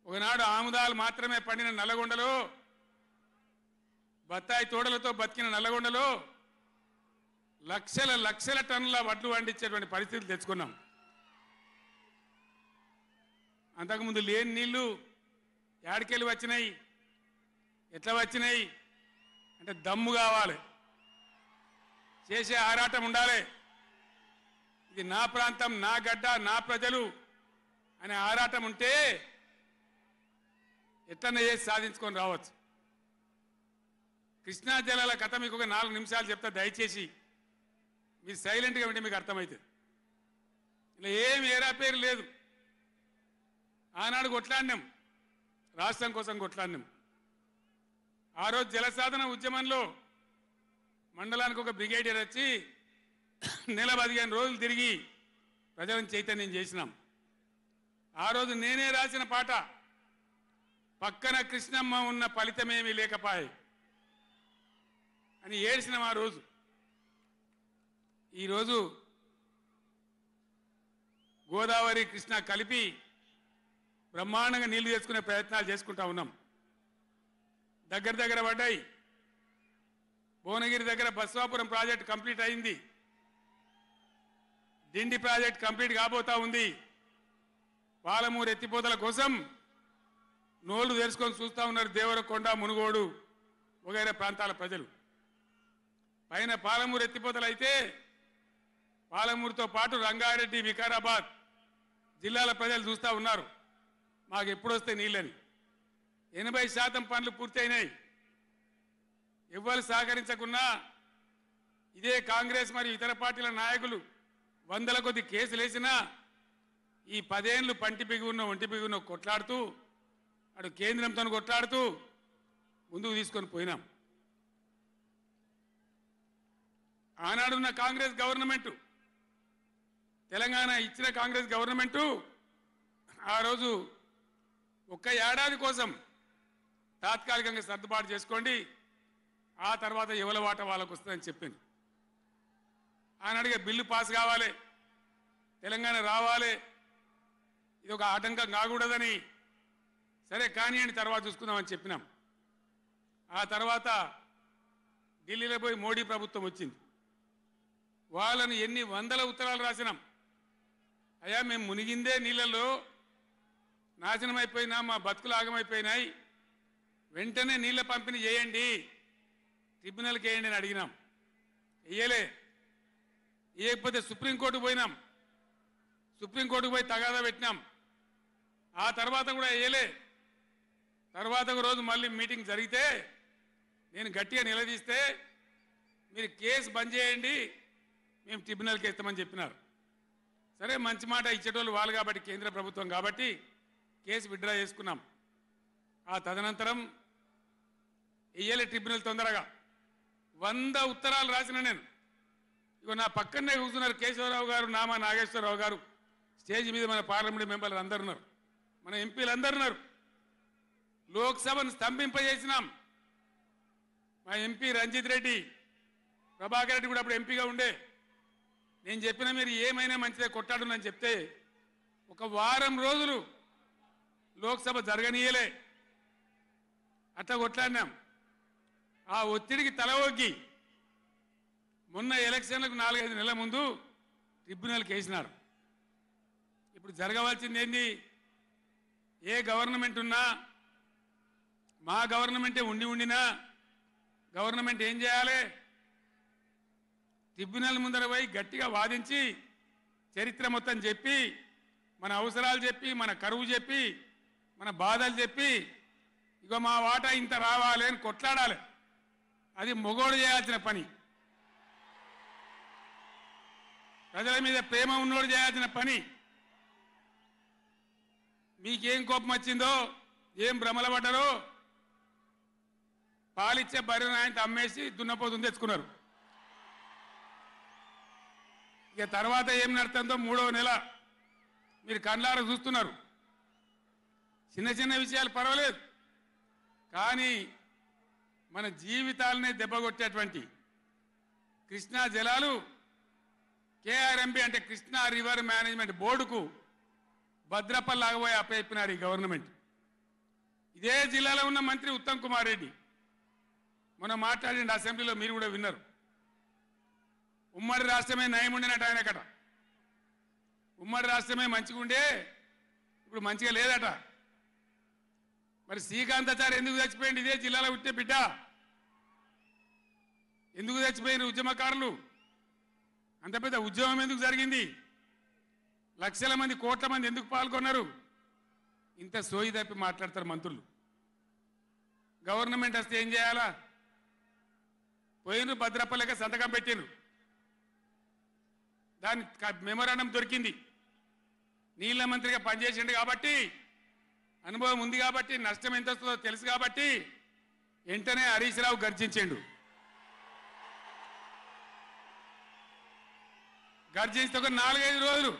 ఒకనాడు ఆముదాలు మాత్రమే పండిన నల్లగొండలో, బత్తాయి తోడలతో బతికిన నల్లగొండలో లక్షల లక్షల టన్నుల వడ్లు పండించేటువంటి పరిస్థితులు తెచ్చుకున్నాం. అంతకుముందు లేని నీళ్లు యాడికెళ్ళి వచ్చినాయి, ఎట్లా వచ్చినాయి అంటే దమ్ము కావాలి, చేసే ఆరాటం ఉండాలి. ఇది నా ప్రాంతం, నా గడ్డ, నా ప్రజలు అనే ఆరాటం ఉంటే ఎట్లన్నా చేసి సాధించుకొని రావచ్చు. కృష్ణా జలాల కథ మీకు ఒక 4 నిమిషాలు చెప్తా, దయచేసి మీరు సైలెంట్గా ఉంటే మీకు అర్థమవుతుంది. ఇలా ఏం ఏరా పేరు లేదు. ఆనాడు కొట్లాడినాం, రాష్ట్రం కోసం కొట్లాడినాం. ఆ రోజు జలసాధన ఉద్యమంలో మండలానికి ఒక బ్రిగేడియర్ వచ్చి నెల 15 రోజులు తిరిగి ప్రజలను చైతన్యం చేసినాం. ఆ రోజు నేనే రాసిన పాట, పక్కన కృష్ణమ్మ ఉన్న ఫలితమేమీ లేకపాయే అని ఏడ్చినాం ఆ రోజు. ఈరోజు గోదావరి కృష్ణ కలిపి బ్రహ్మాండంగా నీళ్లు తెచ్చుకునే ప్రయత్నాలు చేసుకుంటా ఉన్నాం. దగ్గర దగ్గర పడ్డాయి. భువనగిరి దగ్గర బస్వాపురం ప్రాజెక్ట్ కంప్లీట్ అయింది. డిండి ప్రాజెక్ట్ కంప్లీట్ కాబోతా ఉంది. పాలమూరు ఎత్తిపోతల కోసం నోళ్లు తెరుచుకొని చూస్తూ ఉన్నారు దేవరకొండ, మునుగోడు వగైరా ప్రాంతాల ప్రజలు. పైన పాలమూరు ఎత్తిపోతలు అయితే పాలమూరుతో పాటు రంగారెడ్డి, వికారాబాద్ జిల్లాల ప్రజలు చూస్తూ ఉన్నారు మాకు ఎప్పుడు వస్తే నీళ్ళని. 80% పనులు పూర్తయినాయి. ఎవ్వరు సహకరించకున్నా ఇదే కాంగ్రెస్ మరియు ఇతర పార్టీల నాయకులు వందల కొద్ది కేసులు వేసినా ఈ 10 ఏళ్ళు పంటి బిగున్న ఒంటి బిగున్న కొట్లాడుతూ అటు కేంద్రంతో కొట్లాడుతూ ముందుకు తీసుకొని పోయినాం. ఆనాడున్న కాంగ్రెస్ గవర్నమెంటు, తెలంగాణ ఇచ్చిన కాంగ్రెస్ గవర్నమెంటు ఆ రోజు ఒక్క ఏడాది కోసం తాత్కాలికంగా సర్దుబాటు చేసుకోండి, ఆ తర్వాత ఎవల వాట వాళ్ళకు వస్తుందని చెప్పింది. ఆనాడుగా బిల్లు పాస్ కావాలి, తెలంగాణ రావాలి, ఇది ఒక ఆటంకం కాకూడదని సరే కానివ్వండి తర్వాత చూసుకుందామని చెప్పినాం. ఆ తర్వాత ఢిల్లీలో పోయి మోడీ ప్రభుత్వం వచ్చింది. వాళ్ళని ఎన్ని వందల ఉత్తరాలు రాసినాం. అయ్యా మేము మునిగిందే నీళ్ళల్లో నాశనం అయిపోయినా, మా బతుకులు ఆగమైపోయినాయి, వెంటనే నీళ్ళ పంపిణీ చేయండి, ట్రిబ్యునల్కి వేయండి అని అడిగినాం. వేయలే. వేయకపోతే సుప్రీంకోర్టుకు పోయినాం. సుప్రీంకోర్టుకు పోయి తగాదా పెట్టినాం. ఆ తర్వాత కూడా వేయలే. తర్వాత ఒక రోజు మళ్ళీ మీటింగ్ జరిగితే నేను గట్టిగా నిలదీస్తే మీరు కేసు బంద్ చేయండి, మేము ట్రిబ్యునల్కి ఇస్తామని చెప్పినారు. సరే మంచి మాట ఇచ్చేటోళ్ళు వాళ్ళు కాబట్టి, కేంద్ర ప్రభుత్వం కాబట్టి కేసు విత్డ్రా చేసుకున్నాం. ఆ తదనంతరం వేయలే ట్రిబ్యునల్ తొందరగా. 100 ఉత్తరాలు రాసిన నేను. ఇగో నా పక్కనే కూర్చున్నారు కేశవరావు గారు, నామా నాగేశ్వరరావు గారు, స్టేజ్ మీద మన పార్లమెంట్ మెంబర్లు అందరు ఉన్నారు, మన ఎంపీలు అందరు ఉన్నారు. లోక్సభను స్తంభింపజేసినాం. మా ఎంపీ రంజిత్ రెడ్డి, ప్రభాకర్ రెడ్డి కూడా అప్పుడు ఎంపీగా ఉండే. నేను చెప్పిన మీరు ఏమైనా మంచిదే కొట్టాడునని చెప్తే ఒక వారం రోజులు లోక్సభ జరగనీయలే. అట్లా కొట్లాడినాం. ఆ ఒత్తిడికి తల ఒగ్గి మొన్న ఎలక్షన్లకు 4-5 నెలల ముందు ట్రిబ్యునల్కి వేసినారు. ఇప్పుడు జరగవలసింది ఏంది? ఏ గవర్నమెంట్ ఉన్నా, మా గవర్నమెంటే ఉండినా గవర్నమెంట్ ఏం చేయాలి? ట్రిబ్యునల్ ముందర పోయి గట్టిగా వాదించి చరిత్ర మొత్తం చెప్పి, మన అవసరాలు చెప్పి, మన కరువు చెప్పి, మన బాధలు చెప్పి, ఇగో మా వాటా ఇంత రావాలి అని కొట్లాడాలి. అది మొగోడు చేయాల్సిన పని, ప్రజల మీద ప్రేమ ఉన్నోడు చేయాల్సిన పని. మీకేం కోపం వచ్చిందో, ఏం భ్రమల పడ్డారో, పాలిచ్చే బర్రెను ఆయన అమ్మేసి దున్నపోతుంది తెచ్చుకున్నారు. ఇక తర్వాత ఏం నడుతుందో 3వ నెల మీరు కళ్ళారా చూస్తున్నారు. చిన్న చిన్న విషయాలు పర్వాలేదు, కానీ మన జీవితాలనే దెబ్బకొట్టేటువంటి కృష్ణా జలాలు కేఆర్ఎంబి అంటే కృష్ణా రివర్ మేనేజ్మెంట్ బోర్డుకు భద్రపల్లాగబోయి అప్పయిపోయినారు ఈ గవర్నమెంట్. ఇదే జిల్లాలో ఉన్న మంత్రి ఉత్తమ్ కుమార్ రెడ్డి మొన్న మాట్లాడిండు అసెంబ్లీలో, మీరు కూడా విన్నారు. ఉమ్మడి రాష్ట్రమే నయం ఉండినట్టు ఆయనకట. ఉమ్మడి రాష్ట్రమే మంచిగా ఉండే ఇప్పుడు మంచిగా లేదట. మరి శ్రీకాంతాచారి ఎందుకు చచ్చిపోయింది? ఇదే జిల్లాలో పుట్టే బిడ్డ. ఎందుకు చచ్చిపోయిన ఉద్యమకారులు? అంత పెద్ద ఉద్యమం ఎందుకు జరిగింది? లక్షల మంది, కోట్ల మంది ఎందుకు పాల్గొన్నారు? ఇంత సోయి తప్పి మాట్లాడతారు మంత్రులు. గవర్నమెంట్ వస్తే ఏం చేయాలా? పోయిన భద్రపల్లెక సంతకం పెట్టిను, దాని మెమోరాండం దొరికింది. నీళ్ల మంత్రిగా పనిచేసిండు కాబట్టి, అనుభవం ఉంది కాబట్టి, నష్టం ఎంత వస్తుందో తెలుసు కాబట్టి వెంటనే హరీష్ రావు గర్జించిండు. గర్జిస్తే ఒక 4-5 రోజులు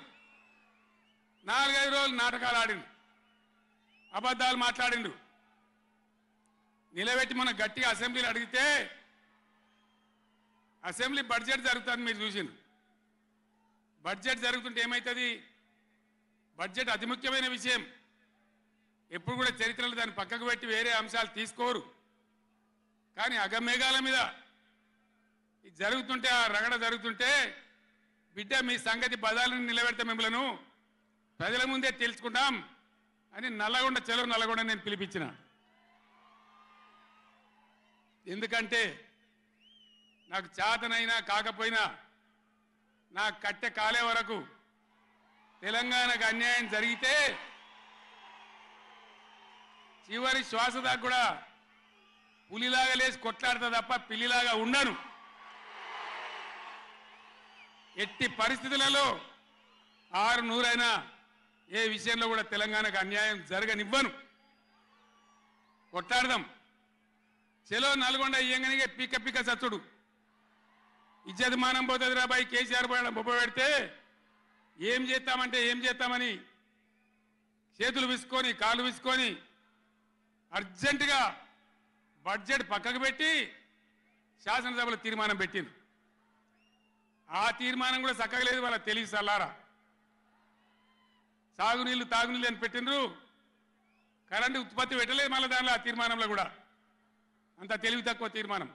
నాటకాలు ఆడిండు, అబద్ధాలు మాట్లాడిండు. నిలబెట్టి మన గట్టిగా అసెంబ్లీలో అడిగితే, అసెంబ్లీ బడ్జెట్ జరుగుతుంది, మీరు చూసిండ్రు. బడ్జెట్ జరుగుతుంటే ఏమవుతుంది? బడ్జెట్ అతి ముఖ్యమైన విషయం. ఎప్పుడు కూడా చరిత్రలో దాన్ని పక్కకు పెట్టి వేరే అంశాలు తీసుకోరు. కానీ అగమేఘాల మీద ఇది జరుగుతుంటే, ఆ రగడ జరుగుతుంటే, బిడ్డ మీ సంగతి బదాలను నిలబెడతా, మిమ్మలను ప్రజల ముందే తెలుసుకుంటాం అని నల్లగొండ, చెలో నల్లగొండ నేను పిలిపించిన. ఎందుకంటే నాకు చేతనైనా కాకపోయినా నా కట్టె కాలే వరకు తెలంగాణకు అన్యాయం జరిగితే చివరి శ్వాస దాకా కూడా పులిలాగా లేచి కొట్లాడతా తప్ప పిల్లిలాగా ఉండను. ఎట్టి పరిస్థితులలో 600 ఏ విషయంలో కూడా తెలంగాణకు అన్యాయం జరగనివ్వను. కొట్లాడదాం. చెలో నల్గొండ ఇయ్యంగానే పీక పీక సచ్చుడు. ఇజ్జత్ మానం పోతుంది రాబాయి. కేసీఆర్ బొబ్బ పెడితే ఏం చేస్తామంటే ఏం చేస్తామని చేతులు విసుకొని, కాళ్ళు విసుకొని అర్జెంటుగా బడ్జెట్ పక్కకు పెట్టి శాసనసభలో తీర్మానం పెట్టింది. ఆ తీర్మానం కూడా చక్కగా లేదు. వాళ్ళ తెలివి సల్లారా. సాగునీళ్ళు, తాగునీళ్ళు అని పెట్టిండ్రు, కరెంటు ఉత్పత్తి పెట్టలేదు మళ్ళీ దానిలో. ఆ తీర్మానంలో కూడా అంత తెలివి తక్కువ తీర్మానం.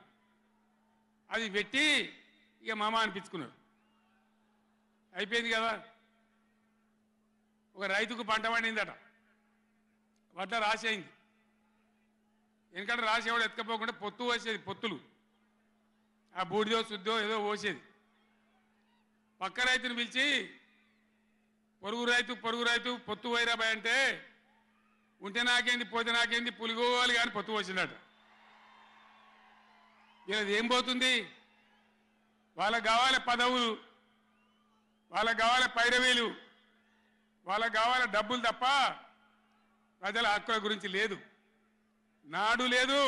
అది పెట్టి ఇక మామ అనిపించుకున్నారు. అయిపోయింది కదా. ఒక రైతుకు పంట పండిందట, వడ్ల రాసి అయింది. ఎందుకంటే రాసి ఎవడు ఎత్తుకపోకుండా పొత్తు పోసేది, పొత్తులు ఆ బూడిదో శుద్ధో ఏదో పోసేది. పక్క రైతుని పిలిచి పొరుగు రైతు పొత్తు వైరాబాయ్ అంటే, ఉంటే నాకేంది పోతే నాకేంది, పులిగోవాలి కానీ పొత్తు పోసిందట. వీళ్ళది ఏం పోతుంది? వాళ్ళకు కావాలి పదవులు, వాళ్ళకు కావాలి పైరవీలు, వాళ్ళకు కావాలి డబ్బులు తప్ప ప్రజల హక్కుల గురించి లేదు. నాడు లేదు,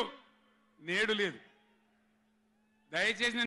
నేడు లేదు. దయచేసి